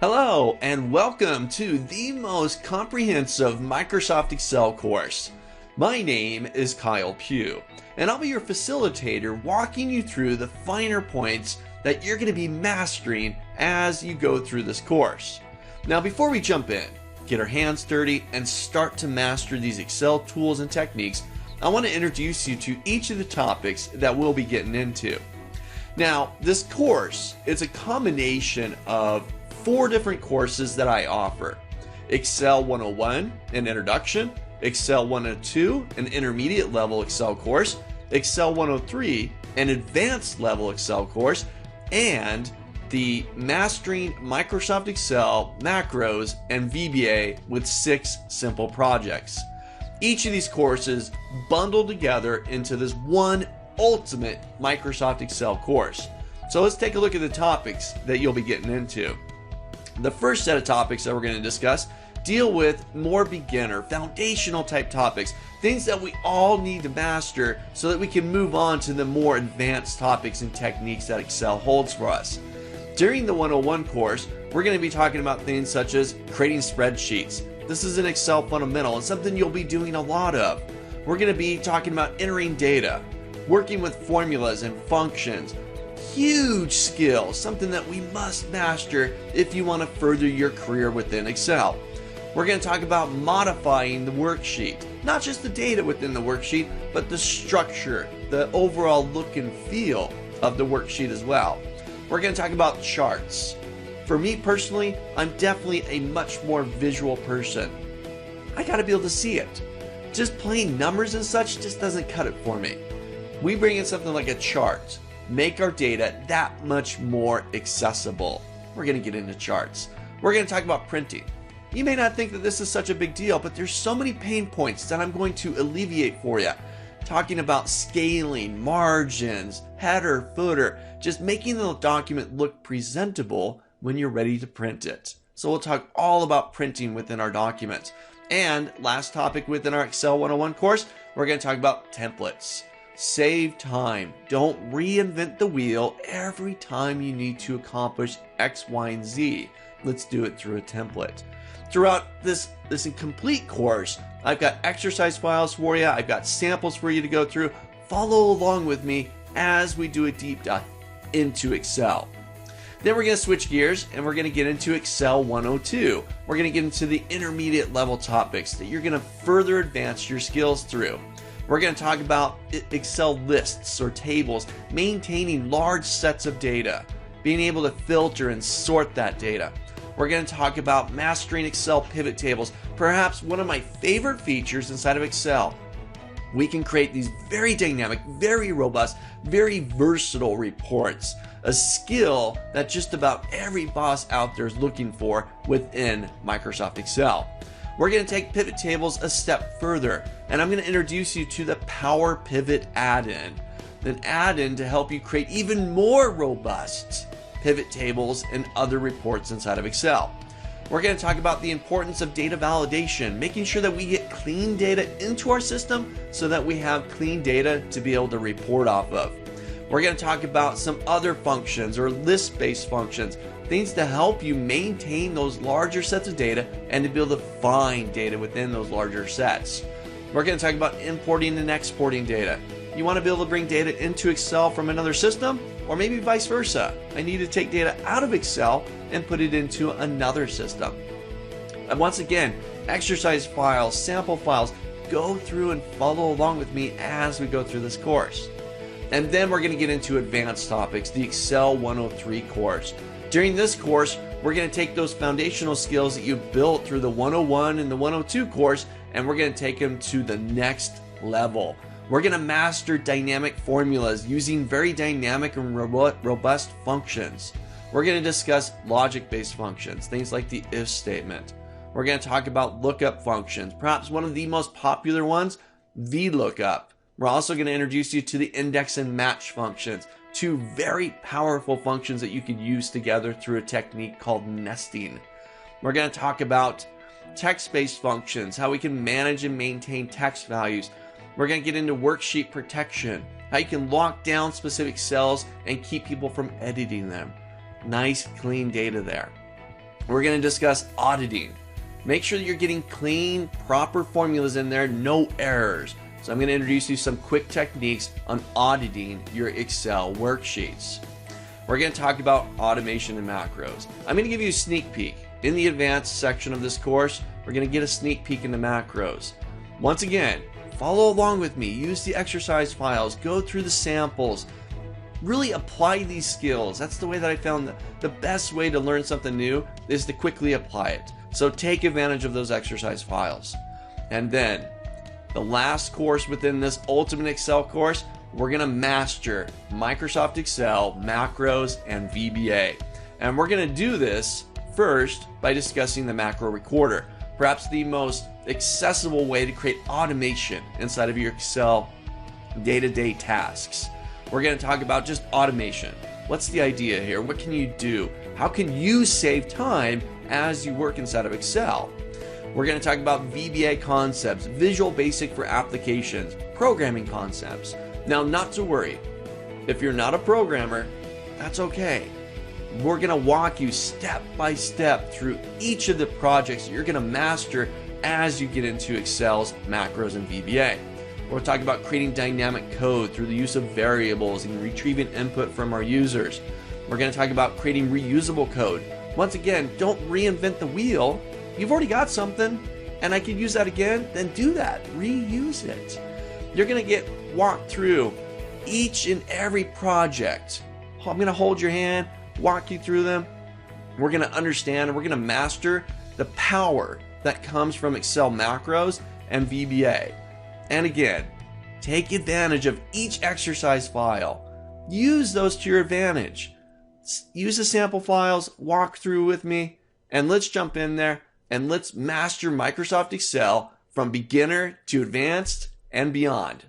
Hello and welcome to the most comprehensive Microsoft Excel course. My name is Kyle Pugh and I'll be your facilitator walking you through the finer points that you're going to be mastering as you go through this course. Now before we jump in, get our hands dirty and start to master these Excel tools and techniques, I want to introduce you to each of the topics that we'll be getting into. Now this course is a combination of 4 different courses that I offer. Excel 101, an introduction, Excel 102, an intermediate level Excel course, Excel 103, an advanced level Excel course, and the Mastering Microsoft Excel Macros and VBA with 6 simple projects. Each of these courses bundled together into this one ultimate Microsoft Excel course. So let's take a look at the topics that you'll be getting into. The first set of topics that we're going to discuss deal with more beginner, foundational type topics, things that we all need to master so that we can move on to the more advanced topics and techniques that Excel holds for us. During the 101 course, we're going to be talking about things such as creating spreadsheets. This is an Excel fundamental and something you'll be doing a lot of. We're going to be talking about entering data, working with formulas and functions. Huge skill, something that we must master if you want to further your career within Excel. We're going to talk about modifying the worksheet, not just the data within the worksheet, but the structure, the overall look and feel of the worksheet as well. We're going to talk about charts. For me personally, I'm definitely a much more visual person. I got to be able to see it. Just plain numbers and such just doesn't cut it for me. We bring in something like a chart. Make our data that much more accessible. We're going to get into charts. We're going to talk about printing. You may not think that this is such a big deal, but there's so many pain points that I'm going to alleviate for you. Talking about scaling, margins, header, footer, just making the document look presentable when you're ready to print it. So we'll talk all about printing within our documents. And last topic within our Excel 101 course, we're going to talk about templates. Save time. Don't reinvent the wheel every time you need to accomplish X, Y, and Z. Let's do it through a template. Throughout this incomplete course, I've got exercise files for you. I've got samples for you to go through. Follow along with me as we do a deep dive into Excel. Then we're going to switch gears and we're going to get into Excel 102. We're going to get into the intermediate level topics that you're going to further advance your skills through. We're going to talk about Excel lists or tables, maintaining large sets of data, being able to filter and sort that data. We're going to talk about mastering Excel pivot tables, perhaps one of my favorite features inside of Excel. We can create these very dynamic, very robust, very versatile reports, a skill that just about every boss out there is looking for within Microsoft Excel. We're going to take pivot tables a step further, and I'm going to introduce you to the Power Pivot add-in, an add-in to help you create even more robust pivot tables and other reports inside of Excel. We're going to talk about the importance of data validation, making sure that we get clean data into our system so that we have clean data to be able to report off of. We're going to talk about some other functions or list-based functions, things to help you maintain those larger sets of data and to be able to find data within those larger sets. We're going to talk about importing and exporting data. You want to be able to bring data into Excel from another system, or maybe vice versa. I need to take data out of Excel and put it into another system. And once again, exercise files, sample files, go through and follow along with me as we go through this course. And then we're going to get into advanced topics, the Excel 103 course. During this course, we're going to take those foundational skills that you built through the 101 and the 102 course, and we're going to take them to the next level. We're going to master dynamic formulas using very dynamic and robust functions. We're going to discuss logic-based functions, things like the if statement. We're going to talk about lookup functions, perhaps one of the most popular ones, VLOOKUP. We're also going to introduce you to the index and match functions, 2 very powerful functions that you could use together through a technique called nesting. We're going to talk about text-based functions, how we can manage and maintain text values. We're going to get into worksheet protection, how you can lock down specific cells and keep people from editing them. Nice, clean data there. We're going to discuss auditing. Make sure that you're getting clean, proper formulas in there, no errors. So I'm going to introduce you some quick techniques on auditing your Excel worksheets. We're going to talk about automation and macros. I'm going to give you a sneak peek. In the advanced section of this course, we're going to get a sneak peek into macros. Once again, follow along with me. Use the exercise files. Go through the samples. Really apply these skills. That's the way that I found the best way to learn something new is to quickly apply it. So take advantage of those exercise files. And then the last course within this Ultimate Excel course, we're going to master Microsoft Excel, macros, and VBA. And we're going to do this first by discussing the macro recorder, perhaps the most accessible way to create automation inside of your Excel day-to-day tasks. We're going to talk about just automation. What's the idea here? What can you do? How can you save time as you work inside of Excel? We're going to talk about VBA concepts, Visual Basic for applications, programming concepts. Now, not to worry. If you're not a programmer, that's okay. We're going to walk you step by step through each of the projects that you're going to master as you get into Excel's macros and VBA. We're talking about creating dynamic code through the use of variables and retrieving input from our users. We're going to talk about creating reusable code. Once again, don't reinvent the wheel. You've already got something, and I could use that again, then do that. Reuse it. You're going to get walked through each and every project. I'm going to hold your hand, walk you through them. We're going to understand and we're going to master the power that comes from Excel macros and VBA. And again, take advantage of each exercise file. Use those to your advantage. Use the sample files, walk through with me, and let's jump in there and let's master Microsoft Excel from beginner to advanced and beyond.